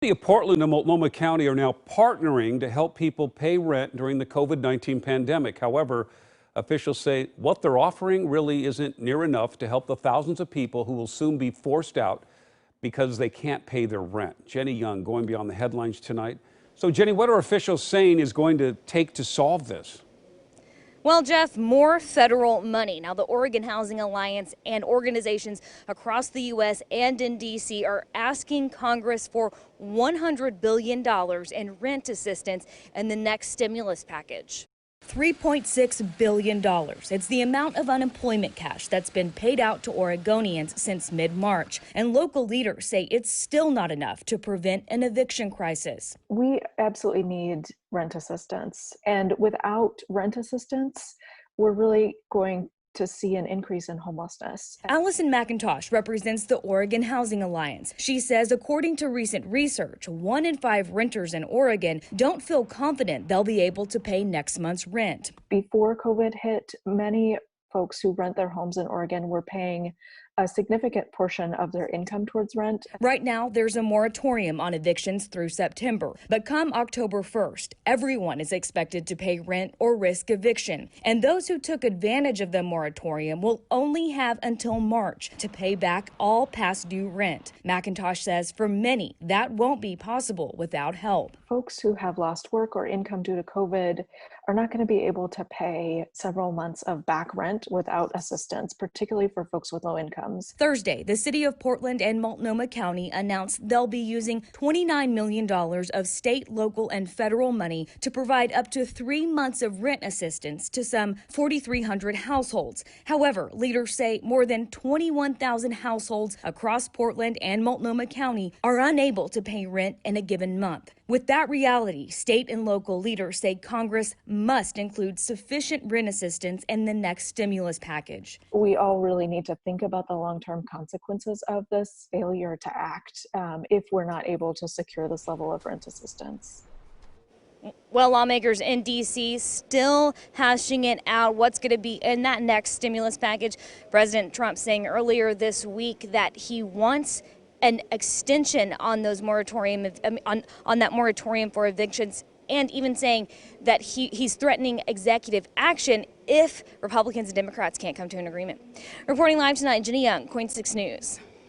The Portland and Multnomah County are now partnering to help people pay rent during the COVID-19 pandemic. However, officials say what they're offering really isn't near enough to help the thousands of people who will soon be forced out because they can't pay their rent. Jenny Young going beyond the headlines tonight. So, Jenny, what are officials saying is going to take to solve this? Well, Jeff, more federal money. Now, the Oregon Housing Alliance and organizations across the U.S. and in D.C. are asking Congress for $100 billion in rent assistance in the next stimulus package. $3.6 billion. It's the amount of unemployment cash that's been paid out to Oregonians since mid-March. And local leaders say it's still not enough to prevent an eviction crisis. We absolutely need rent assistance. And without rent assistance, we're really going to see an increase in homelessness. Allison McIntosh represents the Oregon Housing Alliance. She says, according to recent research, 1 in 5 renters in Oregon don't feel confident they'll be able to pay next month's rent. Before COVID hit, many folks who rent their homes in Oregon were paying a significant portion of their income towards rent. Right now, there's a moratorium on evictions through September. But come October 1st, everyone is expected to pay rent or risk eviction. And those who took advantage of the moratorium will only have until March to pay back all past due rent. McIntosh says for many, that won't be possible without help. Folks who have lost work or income due to COVID are not going to be able to pay several months of back rent without assistance, particularly for folks with low incomes. Thursday, the city of Portland and Multnomah County announced they'll be using $29 million of state, local, and federal money to provide up to 3 months of rent assistance to some 4,300 households. However, leaders say more than 21,000 households across Portland and Multnomah County are unable to pay rent in a given month. With that reality, state and local leaders say Congress must include sufficient rent assistance in the next stimulus package. We all really need to think about the long-term consequences of this failure to act if we're not able to secure this level of rent assistance. Well, lawmakers in D.C. still hashing it out what's going to be in that next stimulus package. President Trump saying earlier this week that he wants an extension on those moratorium on that moratorium for evictions, and even saying that he's threatening executive action if Republicans and Democrats can't come to an agreement. Reporting live tonight, Jenny Young, KOIN 6 News.